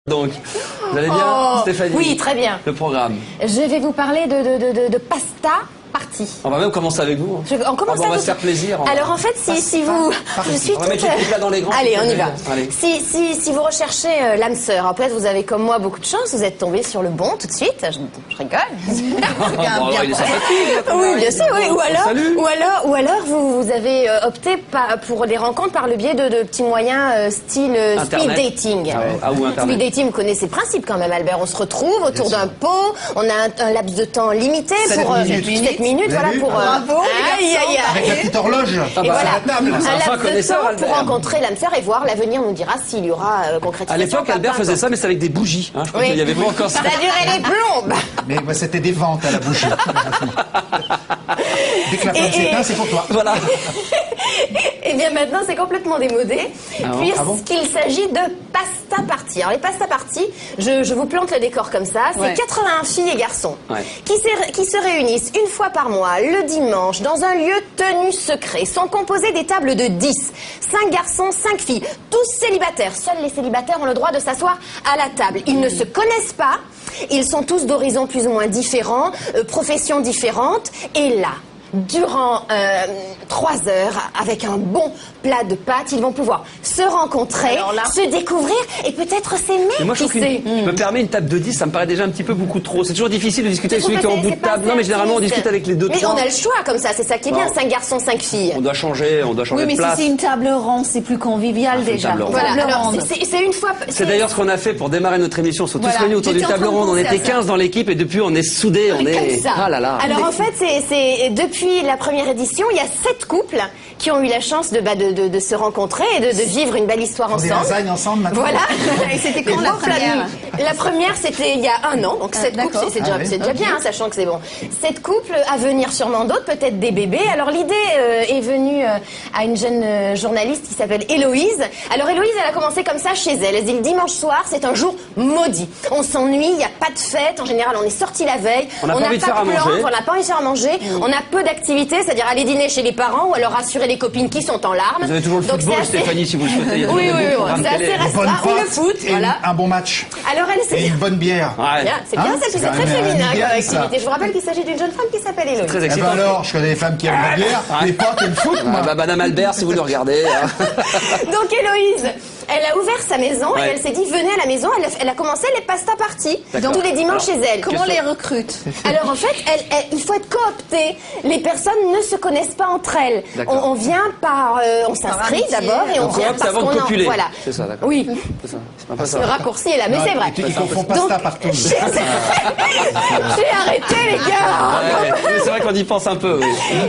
Donc, vous allez bien, Stéphanie? Oui, très bien. Le programme. Je vais vous parler de pasta party. On va même commencer avec vous. On commence on va se faire plaisir. Alors en fait, si vous... Je suis on va mettre les trucs là dans les grands. Allez, on y va. Allez. Si vous recherchez l'âme sœur, alors peut-être vous avez comme moi beaucoup de chance, vous êtes tombé sur le bon tout de suite. Je rigole. Il est sympathique. Oui, bien sûr, oui. Ou alors vous avez opté pour des rencontres par le biais de petits moyens style speed dating. Ou Internet. Speed dating, vous connaissez le principe quand même, Albert. On se retrouve autour d'un pot, on a un laps de temps limité pour 7 minutes, voilà, pour... Bravo, avec la petite horloge. Et voilà, la table. un laps de temps pour rencontrer l'âme sœur et voir, l'avenir nous dira s'il y aura concrétisation. À l'époque, Albert faisait ça, mais c'est avec des bougies. Hein, je crois qu'il n'y avait pas encore ça. Ça durait les plombes. Mais c'était des ventes à la bougie. Dès que la femme s'éteint, c'est pour toi. Voilà. Et bien maintenant, c'est complètement démodé, puisqu'il s'agit de pasta party. Alors les pasta party, je vous plante le décor comme ça, c'est 81 filles et garçons qui se réunissent une fois par mois, le dimanche, dans un lieu tenu secret. Sont composés des tables de 10, 5 garçons, 5 filles, tous célibataires. Seuls les célibataires ont le droit de s'asseoir à la table. Ils ne se connaissent pas, ils sont tous d'horizons plus ou moins différents, professions différentes, et là, durant 3 heures, avec un bon plat de pâtes, ils vont pouvoir se rencontrer, se découvrir et peut-être s'aimer. Moi, je me permets une table de 10, ça me paraît déjà un petit peu beaucoup trop. C'est toujours difficile de discuter avec celui qui est en bout de table. Non, mais généralement, on discute avec les 2-3. Mais on a le choix comme ça, c'est ça qui est bien, 5 garçons, 5 filles. On doit changer oui, de place. Oui, mais si c'est une table ronde, c'est plus convivial déjà. Voilà, alors c'est une fois... C'est d'ailleurs ce qu'on a fait pour démarrer notre émission. On se sont tous réunis autour d'une table ronde. On était 15 dans l'équipe et depuis, on est soudés. On est... Ah là là. Alors en fait, c'est depuis la première édition, il y a 7 couples qui ont eu la chance de se rencontrer et de vivre une belle histoire ensemble. Des lasagnes ensemble maintenant. Voilà. Et c'était quand la première? La première, c'était il y a 1 an. Donc 7 couples, c'est déjà bien, hein, sachant que c'est bon. 7 couples, à venir sûrement d'autres, peut-être des bébés. Alors l'idée est venue à une jeune journaliste qui s'appelle Héloïse. Alors Héloïse, elle a commencé comme ça chez elle. Elle dit le dimanche soir, c'est un jour maudit. On s'ennuie, il n'y a pas de fête. En général, on est sorti la veille. On n'a pas envie de faire à manger. On n'a pas envie de faire à manger. On a peu d'activités, c'est-à-dire aller dîner chez les parents ou alors rassurer les copines qui sont en larmes. Vous avez toujours le football, Stéphanie, si vous le souhaitez. Oui, c'est assez restreint. Ou le foot, voilà. Un bon match. Alors elle, et une bonne bière. C'est bien, c'est très féminin comme activité. Je vous rappelle qu'il s'agit d'une jeune femme qui s'appelle Héloïse. Très excitant. Alors, je connais des femmes qui aiment la bière, mais pas qui aiment le foot, moi. Madame Albert, si vous le regardez. Donc Héloïse, elle a ouvert sa maison et elle s'est dit venez à la maison. Elle a commencé les pasta parties tous les dimanches chez elle. Comment on les recrute? Alors en fait, il faut être coopté. Les personnes ne se connaissent pas entre elles. On vient par, on s'inscrit d'abord et on vient parce qu'on en voilà. C'est ça, d'accord. Oui. C'est ça. Le raccourci est là, mais c'est vrai. Ils confondent pasta partout. J'ai arrêté les gars. C'est vrai qu'on y pense un peu.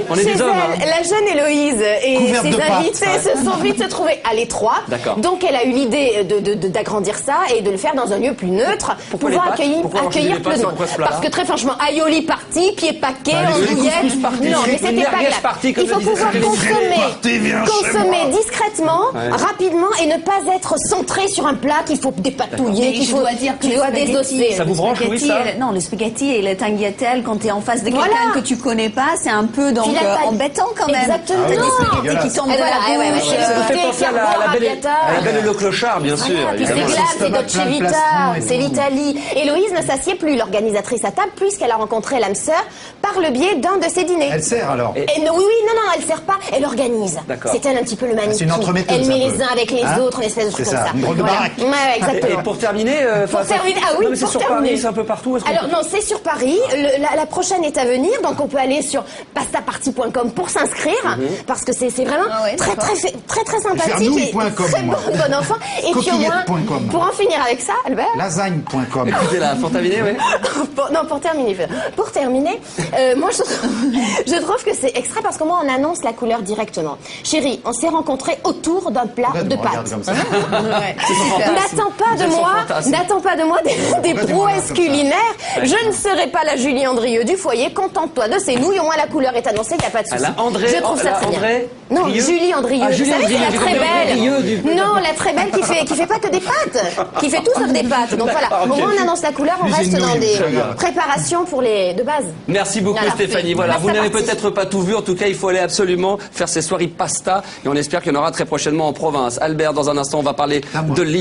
On est des hommes. La jeune Héloïse et ses invités se sont vite trouvés à l'étroit. Donc elle a eu l'idée d'agrandir ça et de le faire dans un lieu plus neutre pour pouvoir accueillir plus de monde. Parce que très franchement, aioli party, pieds paquets, andouillettes. Non, mais c'était pas grave. Il faut pouvoir consommer discrètement, rapidement et ne pas être centré sur un plat qu'il faut dépatouiller, qu'il faut désosser. Ça vous branche, oui, ça? Non, le spaghetti et le tagliatelle, quand t'es en face de quelqu'un que tu connais pas, c'est un peu embêtant quand même. Exactement. Qui tombe de la Ça vous fait penser à la belle et le clochard, bien sûr. Puis c'est Glam, c'est Dolce Vita, c'est l'Italie. Héloïse ne s'assied plus, l'organisatrice à table, puisqu'elle a rencontré l'âme sœur par le biais d'un de ses dîners. Elle sert alors? Oui, non, elle sert pas, elle organise. C'est elle un petit peu le mannequin. C'est une entremetteuse. Elle met les uns avec les autres, une espèce de truc comme ça. Une drôle de baraque. Ouais, exactement. Et pour terminer, c'est sur Paris, c'est un peu partout. Alors non, c'est sur Paris. La prochaine est à venir, donc on peut aller sur pastaparty.com pour s'inscrire, parce que c'est vraiment très sympathique et très bon enfant. Et puis au moins, pour en finir avec ça, Albert. Lasagne.com. Écoutez là, pour terminer, oui. Pour terminer, moi je trouve que c'est extra parce que moi on annonce la couleur directement. Chérie, on s'est rencontrés autour d'un plat de pâtes. N'attends pas de moi des prouesses culinaires. Je ne serai pas la Julie Andrieux du foyer. Contente-toi de ces nouilles. Au moins la couleur est annoncée, il n'y a pas de souci. Je trouve ça très bien. Non, Julie Andrieux. Vous savez, c'est la très belle. Non, la très belle qui fait pas que des pâtes. Qui fait tout sauf des pâtes. Donc voilà. Au moins on annonce la couleur. On reste dans des préparations pour les de base. Merci beaucoup Stéphanie. Voilà, vous n'avez peut-être pas tout vu. En tout cas, il faut aller absolument faire ces soirées pasta. Et on espère qu'il y en aura très prochainement en province. Albert, dans un instant, on va parler de l'île.